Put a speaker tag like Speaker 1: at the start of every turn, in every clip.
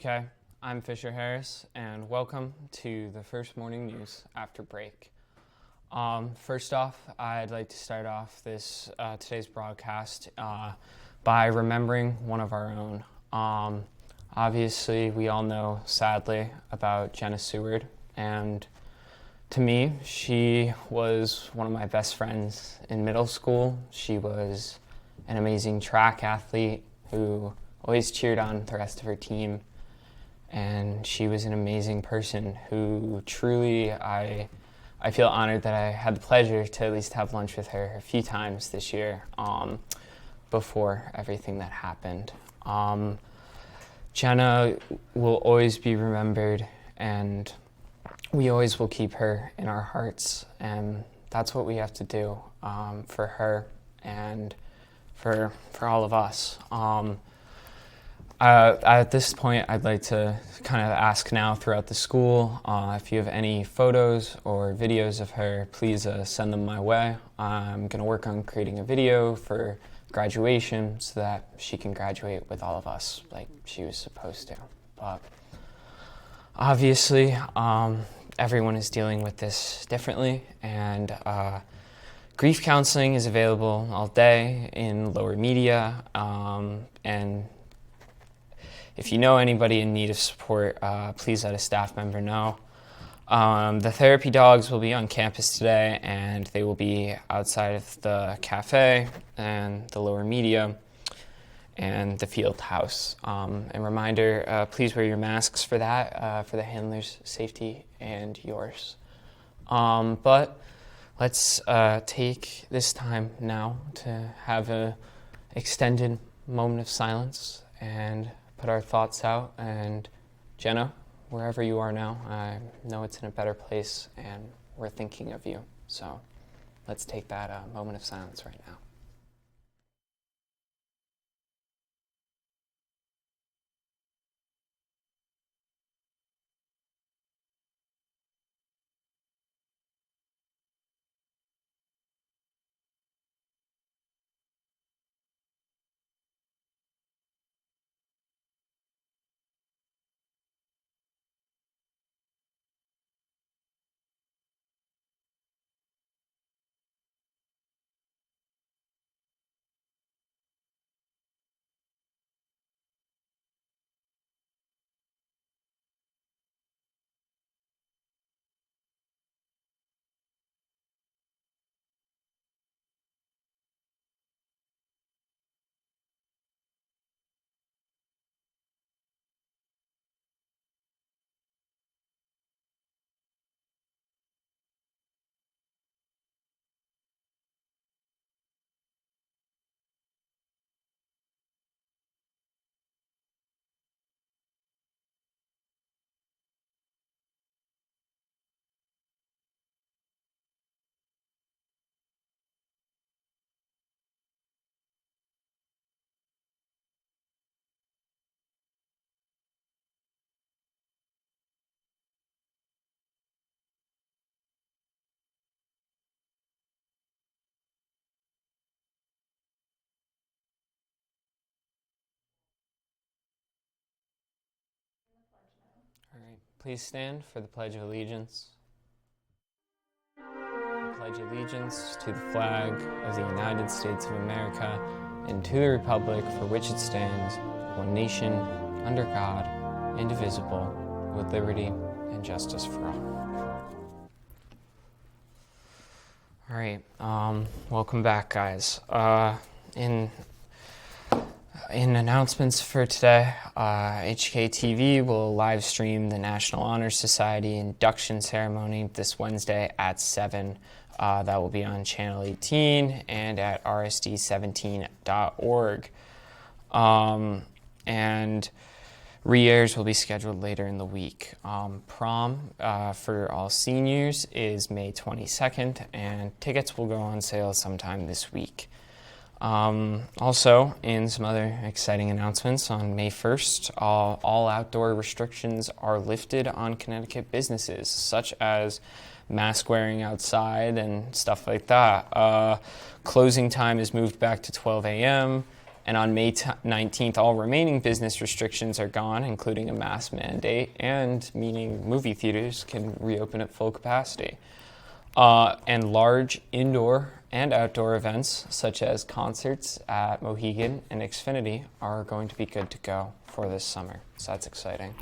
Speaker 1: HK. I'm Fisher Harris, and welcome to the First Morning News after break. First off, I'd like to start off today's broadcast by remembering one of our own. Obviously, we all know, sadly, about Jenna Seward, and to me, she was one of my best friends in middle school. She was an amazing track athlete who always cheered on the rest of her team, and she was an amazing person who truly, I feel honored that I had the pleasure to at least have lunch with her a few times this year before everything that happened. Jenna will always be remembered, and we always will keep her in our hearts, and that's what we have to do for her and for all of us. At this point, I'd like to kind of ask now throughout the school, if you have any photos or videos of her, please send them my way. I'm going to work on creating a video for graduation so that she can graduate with all of us like she was supposed to. But obviously, everyone is dealing with this differently, and grief counseling is available all day in Lower Media, and if you know anybody in need of support, please let a staff member know. The therapy dogs will be on campus today, and they will be outside of the cafe and the Lower Media and the field house. And reminder, please wear your masks for that, for the handlers' safety and yours. But let's take this time now to have an extended moment of silence and put our thoughts out. And Jenna, wherever you are now, I know it's in a better place, and we're thinking of you. So let's take that moment of silence right now. All right, please stand for the Pledge of Allegiance. I pledge allegiance to the flag of the United States of America and to the republic for which it stands, one nation, under God, indivisible, with liberty and justice for all. All right, welcome back, guys. In announcements for today, HKTV will live stream the National Honor Society induction ceremony this Wednesday at 7. That will be on Channel 18 and at rsd17.org. And re-airs will be scheduled later in the week. Prom for all seniors is May 22nd, and tickets will go on sale sometime this week. Also, in some other exciting announcements, on May 1st, all outdoor restrictions are lifted on Connecticut businesses, such as mask wearing outside and stuff like that. Closing time is moved back to 12 a.m., And on May 19th, all remaining business restrictions are gone, including a mask mandate, and meaning movie theaters can reopen at full capacity. And large indoor and outdoor events, such as concerts at Mohegan and Xfinity, are going to be good to go for this summer. So that's exciting.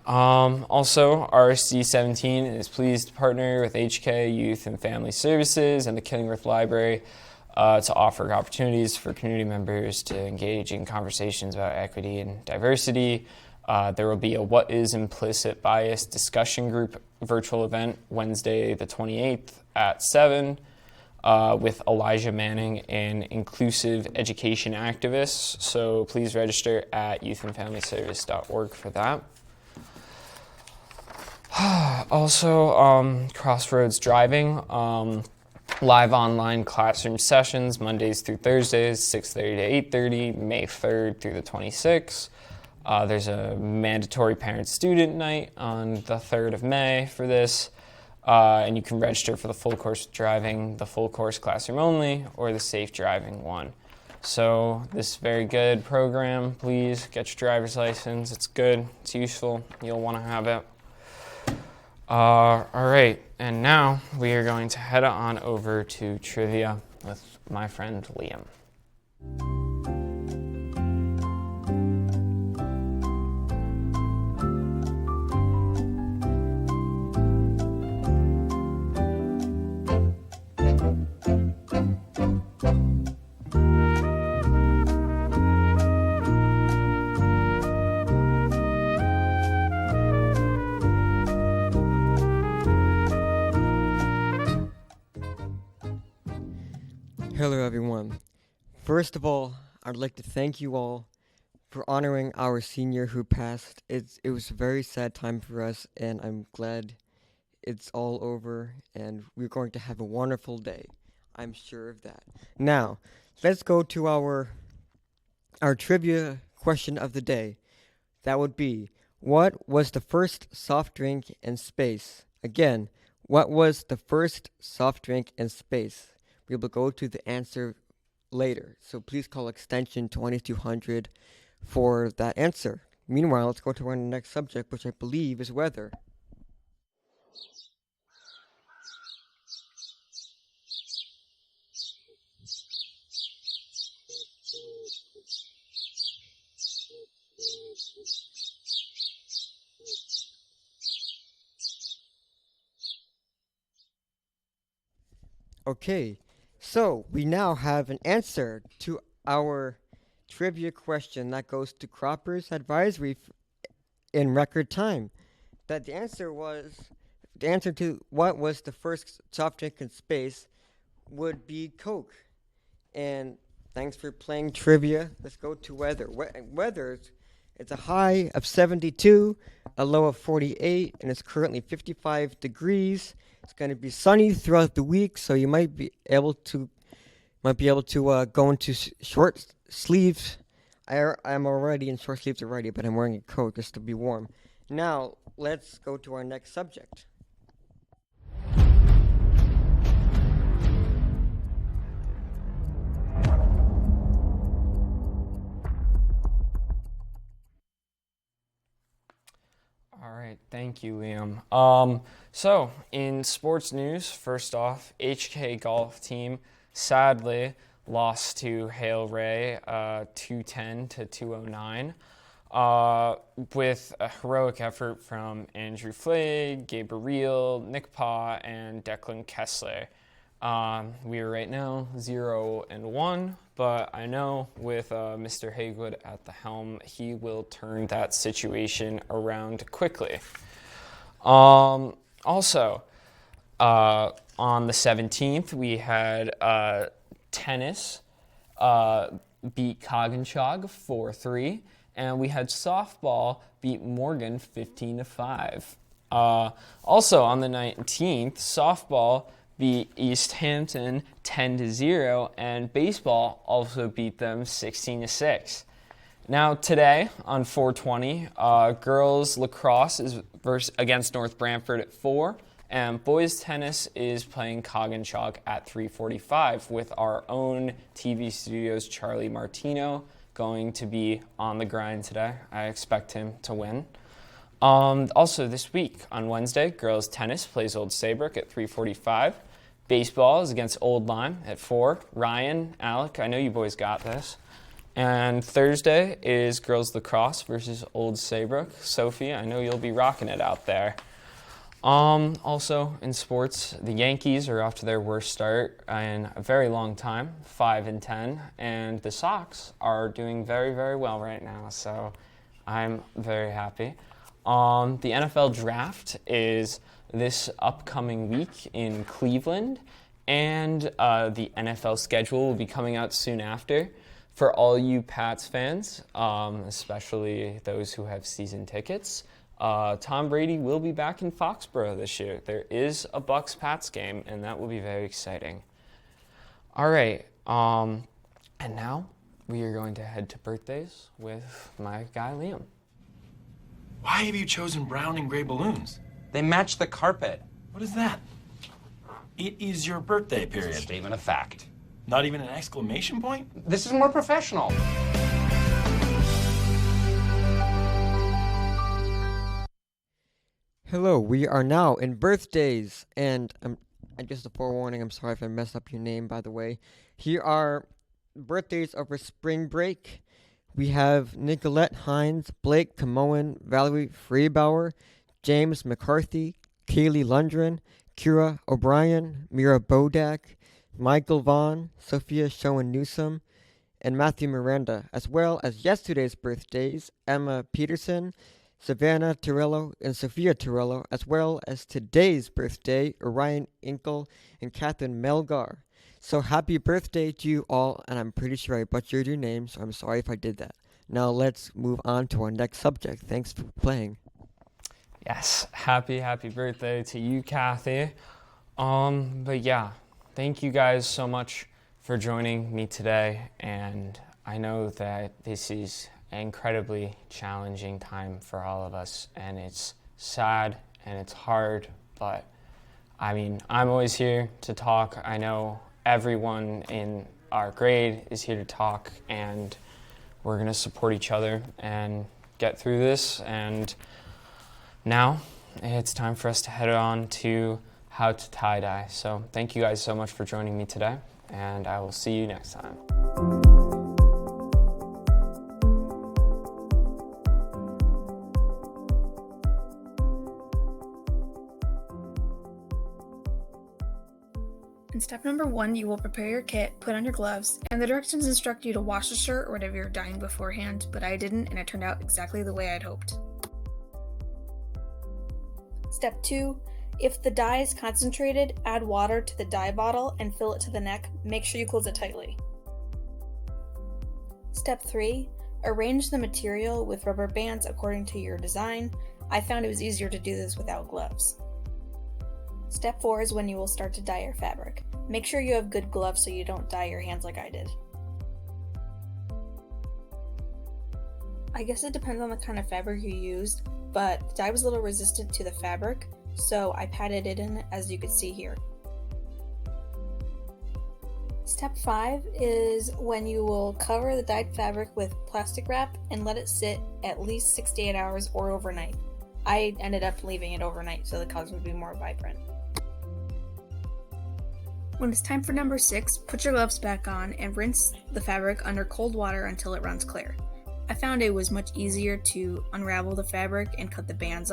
Speaker 1: Also, RSD 17 is pleased to partner with HK Youth and Family Services and the Killingworth Library to offer opportunities for community members to engage in conversations about equity and diversity. There will be a What is Implicit Bias discussion group virtual event Wednesday the 28th at 7 with Elijah Manning, an inclusive education activist. So please register at youthandfamilyservice.org for that. Also, Crossroads Driving, live online classroom sessions Mondays through Thursdays, 6:30 to 8:30, May 3rd through the 26th. There's a mandatory parent-student night on the 3rd of May for this, and you can register for the full course driving, the full course classroom only, or the safe driving one. So this is a very good program. Please get your driver's license. It's good. It's useful. You'll want to have it. All right, and now we are going to head on over to trivia with my friend Liam.
Speaker 2: Hello everyone. First of all, I'd like to thank you all for honoring our senior who passed. It was a very sad time for us, and I'm glad it's all over and we're going to have a wonderful day. I'm sure of that. Now, let's go to our trivia question of the day. That would be, what was the first soft drink in space? Again, what was the first soft drink in space? We will go to the answer later, so please call extension 2200 for that answer. Meanwhile, let's go to our next subject, which I believe is weather. Okay, so we now have an answer to our trivia question that goes to Croppers Advisory in record time. That the answer to what was the first soft drink in space would be Coke. And thanks for playing trivia. Let's go to weather. Weather, it's a high of 72, a low of 48, and it's currently 55 degrees. It's going to be sunny throughout the week, so you might be able to go into short sleeves. I'm already in short sleeves already, but I'm wearing a coat just to be warm. Now, let's go to our next subject.
Speaker 1: All right, thank you, Liam. So, in sports news, first off, HK golf team sadly lost to Hale Ray 210 to 209 with a heroic effort from Andrew Flagg, Gabriel, Nick Pa, and Declan Kessler. We are right now 0-1, but I know with Mr. Haywood at the helm, he will turn that situation around quickly. Also, on the 17th, we had tennis beat Coggenshaug 4-3, and we had softball beat Morgan 15-5. Also on the 19th, softball beat East Hampton 10-0, and baseball also beat them 16-6. Now today on 420, girls lacrosse is against North Brantford at 4, And boys tennis is playing Coggin-Chalk at 3:45 with our own TV Studios Charlie Martino going to be on the grind today. I expect him to win. Also this week on Wednesday, girls tennis plays Old Saybrook at 3:45. Baseball is against Old Lyme at 4. Ryan, Alec, I know you boys got this. And Thursday is girls lacrosse versus Old Saybrook. Sophie, I know you'll be rocking it out there. Also in sports, the Yankees are off to their worst start in a very long time, 5-10, and the Sox are doing very, very well right now, so I'm very happy. The NFL draft is this upcoming week in Cleveland, and the NFL schedule will be coming out soon after. For all you Pats fans, especially those who have season tickets, Tom Brady will be back in Foxborough this year. There is a Bucs-Pats game, and that will be very exciting. All right, and now we are going to head to birthdays with my guy Liam.
Speaker 3: Why have you chosen brown and gray balloons?
Speaker 4: They match the carpet.
Speaker 3: What is that? It is your birthday period.
Speaker 4: Statement of fact.
Speaker 3: Not even an exclamation point?
Speaker 4: This is more professional.
Speaker 2: Hello, we are now in birthdays, and just a forewarning, I'm sorry if I messed up your name, by the way. Here are birthdays over spring break. We have Nicolette Hines, Blake Camoan, Valerie Freebauer, James McCarthy, Kaylee Lundgren, Kira O'Brien, Mira Bodak, Michael Vaughn, Sophia Schoen Newsom, and Matthew Miranda, as well as yesterday's birthdays, Emma Peterson, Savannah Torello, and Sophia Torello, as well as today's birthday, Orion Inkle and Catherine Melgar. So happy birthday to you all, and I'm pretty sure I butchered your name, so I'm sorry if I did that. Now let's move on to our next subject. Thanks for playing.
Speaker 1: Yes, happy birthday to you, Kathy. But yeah, thank you guys so much for joining me today, and I know that this is an incredibly challenging time for all of us, and it's sad and it's hard, but I mean, I'm always here to talk. I know everyone in our grade is here to talk, and we're going to support each other and get through this. And now it's time for us to head on to how to tie-dye. So thank you guys so much for joining me today, and I will see you next time.
Speaker 5: In step number 1, you will prepare your kit, put on your gloves, and the directions instruct you to wash the shirt or whatever you're dyeing beforehand, but I didn't, and it turned out exactly the way I'd hoped. Step 2, if the dye is concentrated, add water to the dye bottle and fill it to the neck. Make sure you close it tightly. Step 3, arrange the material with rubber bands according to your design. I found it was easier to do this without gloves. Step 4 is when you will start to dye your fabric. Make sure you have good gloves so you don't dye your hands like I did. I guess it depends on the kind of fabric you used, but the dye was a little resistant to the fabric, so I patted it in as you could see here. Step 5 is when you will cover the dyed fabric with plastic wrap and let it sit at least 6 to 8 hours or overnight. I ended up leaving it overnight so the colors would be more vibrant. When it's time for number 6, put your gloves back on and rinse the fabric under cold water until it runs clear. I found it was much easier to unravel the fabric and cut the bands off.